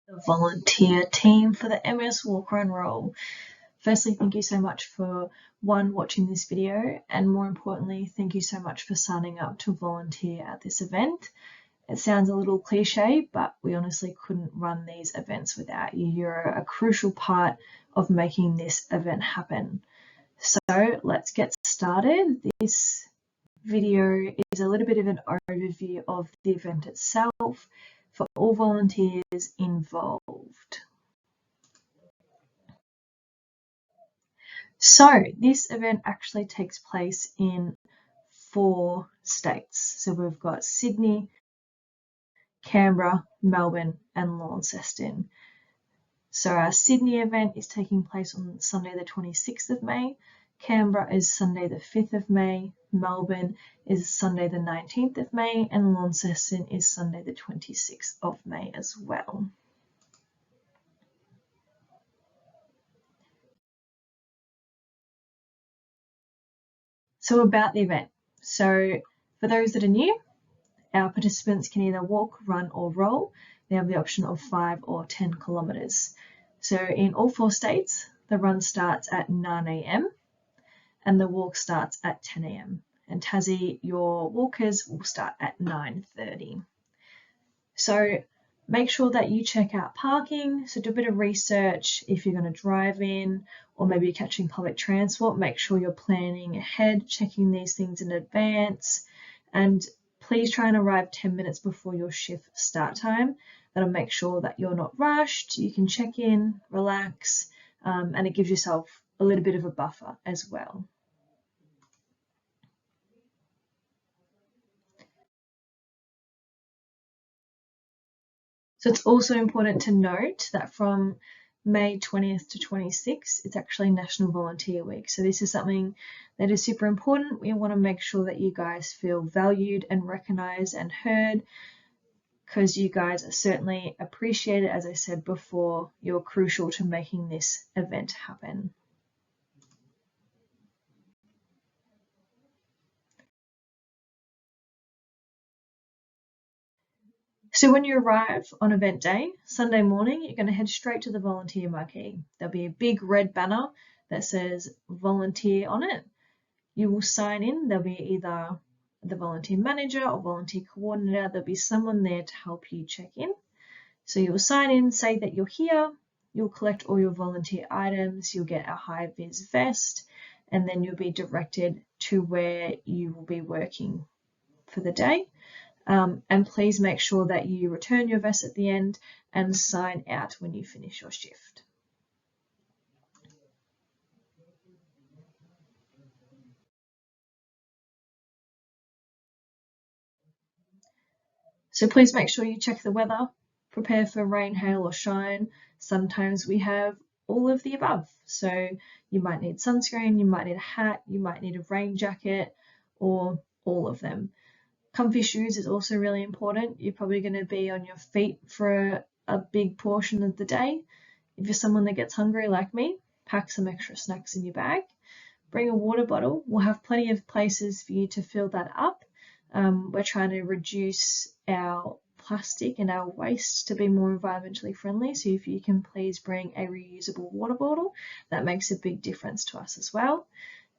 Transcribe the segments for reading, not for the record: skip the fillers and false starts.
the volunteer team for the MS Walk Run Roll. Firstly, thank you so much for watching this video, and more importantly, thank you so much for signing up to volunteer at this event. It sounds a little cliche, but we honestly couldn't run these events without you. You're a crucial part of making this event happen. So let's get started. This video is a little bit of an overview of the event itself for all volunteers involved. So this event actually takes place in 4 states. So we've got Sydney, Canberra, Melbourne and Launceston. So our Sydney event is taking place on Sunday the 26th of May. Canberra is Sunday the 5th of May, Melbourne is Sunday the 19th of May, and Launceston is Sunday the 26th of May as well. So about the event. So for those that are new, our participants can either walk, run or roll. They have the option of 5 or 10 kilometres. So in all 4 states, the run starts at 9 a.m. and the walk starts at 10 a.m. And Tassie, your walkers will start at 9:30. So make sure that you check out parking. So do a bit of research if you're going to drive in, or maybe you're catching public transport. Make sure you're planning ahead, checking these things in advance, and please try and arrive 10 minutes before your shift start time. That'll make sure that you're not rushed. You can check in, relax, and it gives yourself a little bit of a buffer as well. So it's also important to note that from May 20th to 26th, it's actually National Volunteer Week. So this is something that is super important. We want to make sure that you guys feel valued and recognised and heard, because you guys are certainly appreciated. As I said before, you're crucial to making this event happen. So when you arrive on event day, Sunday morning, you're going to head straight to the volunteer marquee. There'll be a big red banner that says volunteer on it. You will sign in. There'll be either the volunteer manager or volunteer coordinator. There'll be someone there to help you check in. So you'll sign in, say that you're here. You'll collect all your volunteer items. You'll get a high-vis vest, and then you'll be directed to where you will be working for the day. And please make sure that you return your vest at the end and sign out when you finish your shift. So please make sure you check the weather, prepare for rain, hail or shine. Sometimes we have all of the above. So you might need sunscreen, you might need a hat, you might need a rain jacket, or all of them. Comfy shoes is also really important. You're probably going to be on your feet for a big portion of the day. If you're someone that gets hungry like me, pack some extra snacks in your bag. Bring a water bottle. We'll have plenty of places for you to fill that up. We're trying to reduce our plastic and our waste to be more environmentally friendly. So if you can please bring a reusable water bottle, that makes a big difference to us as well.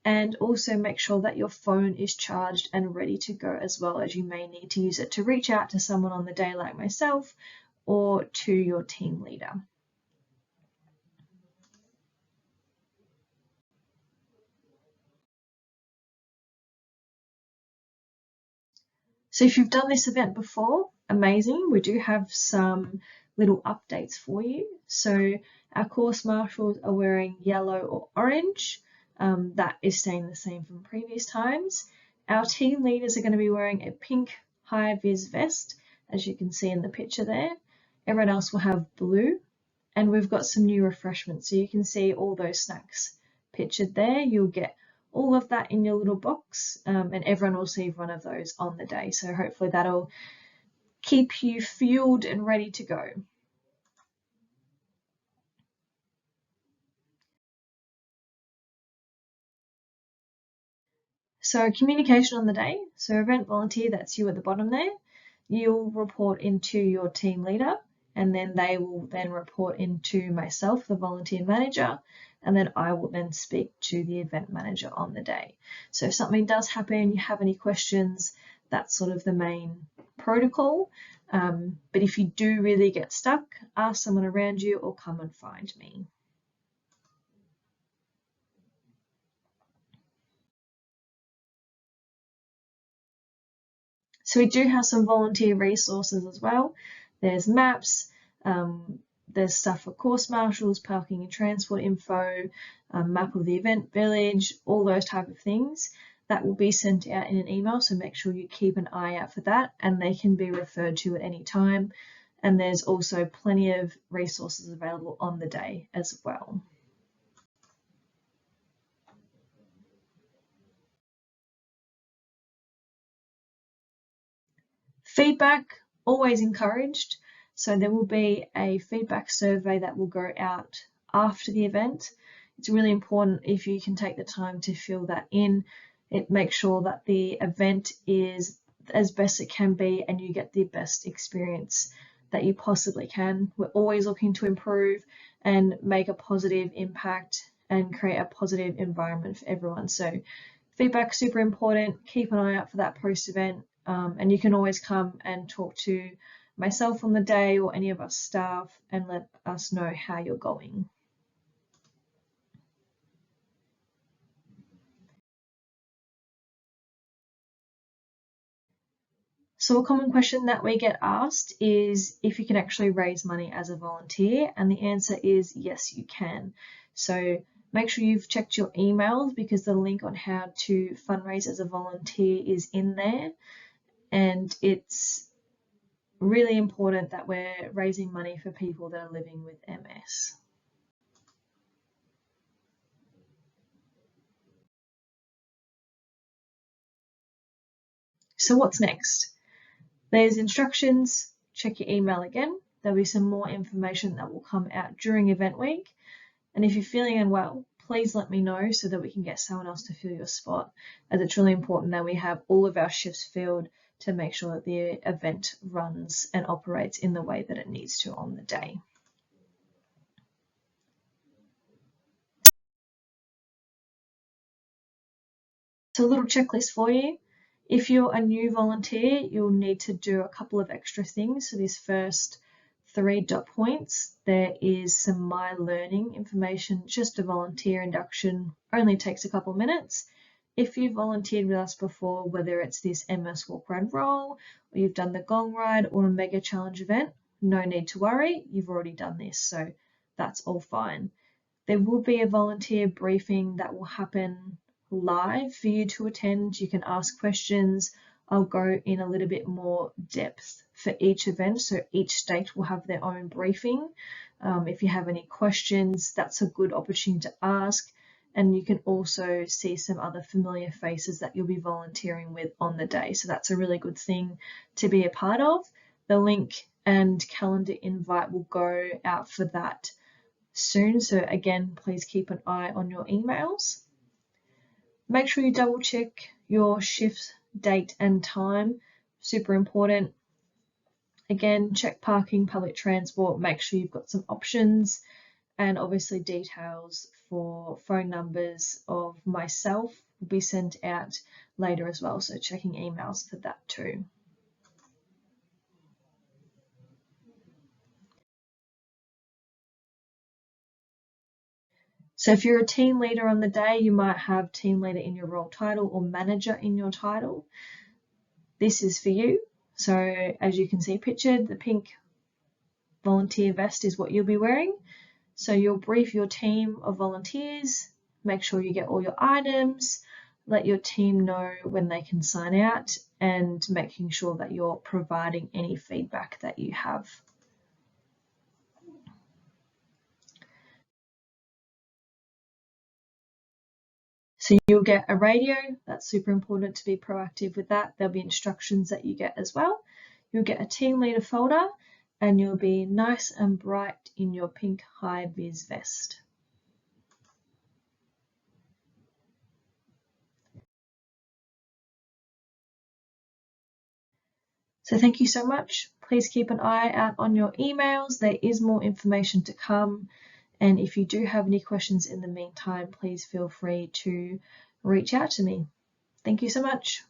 And also make sure that your phone is charged and ready to go as well, as you may need to use it to reach out to someone on the day like myself or to your team leader. So if you've done this event before, amazing. We do have some little updates for you. So our course marshals are wearing yellow or orange. That is staying the same from previous times. Our team leaders are going to be wearing a pink high-vis vest, as you can see in the picture there. Everyone else will have blue, and we've got some new refreshments. So you can see all those snacks pictured there. You'll get all of that in your little box, and everyone will receive one of those on the day. So hopefully that'll keep you fueled and ready to go. So communication on the day. So event volunteer, that's you at the bottom there. You'll report into your team leader, and then they will then report into myself, the volunteer manager, and then I will then speak to the event manager on the day. So if something does happen, you have any questions, that's sort of the main protocol. But if you do really get stuck, ask someone around you or come and find me. So we do have some volunteer resources as well. There's maps, there's stuff for course marshals, parking and transport info, map of the event village, all those type of things. That will be sent out in an email, so make sure you keep an eye out for that, and they can be referred to at any time. And there's also plenty of resources available on the day as well. Feedback, always encouraged. So there will be a feedback survey that will go out after the event. It's really important if you can take the time to fill that in. It makes sure that the event is as best it can be and you get the best experience that you possibly can. We're always looking to improve and make a positive impact and create a positive environment for everyone. So feedback is super important. Keep an eye out for that post-event. And you can always come and talk to myself on the day or any of us staff and let us know how you're going. So a common question that we get asked is if you can actually raise money as a volunteer, and the answer is yes, you can. So make sure you've checked your emails because the link on how to fundraise as a volunteer is in there. And it's really important that we're raising money for people that are living with MS. So what's next? There's instructions, check your email again. There'll be some more information that will come out during event week. And if you're feeling unwell, please let me know so that we can get someone else to fill your spot, as it's really important that we have all of our shifts filled to make sure that the event runs and operates in the way that it needs to on the day. So a little checklist for you. If you're a new volunteer, you'll need to do a couple of extra things. So this first 3 dot points, there is some My Learning information, just a volunteer induction, only takes a couple minutes. If you've volunteered with us before, whether it's this MS Walk Ride Roll, or you've done the Gong Ride or a Mega Challenge event, no need to worry, you've already done this, so that's all fine. There will be a volunteer briefing that will happen live for you to attend. You can ask questions. I'll go in a little bit more depth for each event, so each state will have their own briefing. If you have any questions, that's a good opportunity to ask. And you can also see some other familiar faces that you'll be volunteering with on the day. So that's a really good thing to be a part of. The link and calendar invite will go out for that soon. So again, please keep an eye on your emails. Make sure you double check your shift date and time. Super important. Again, check parking, public transport, make sure you've got some options, and obviously details for phone numbers of myself will be sent out later as well, so checking emails for that too. So if you're a team leader on the day, you might have team leader in your role title or manager in your title. This is for you. So as you can see pictured, the pink volunteer vest is what you'll be wearing. So you'll brief your team of volunteers, make sure you get all your items, let your team know when they can sign out, and making sure that you're providing any feedback that you have. So you'll get a radio, that's super important to be proactive with that. There'll be instructions that you get as well. You'll get a team leader folder, and you'll be nice and bright in your pink high vis vest. So thank you so much. Please keep an eye out on your emails. There is more information to come. And if you do have any questions in the meantime, please feel free to reach out to me. Thank you so much.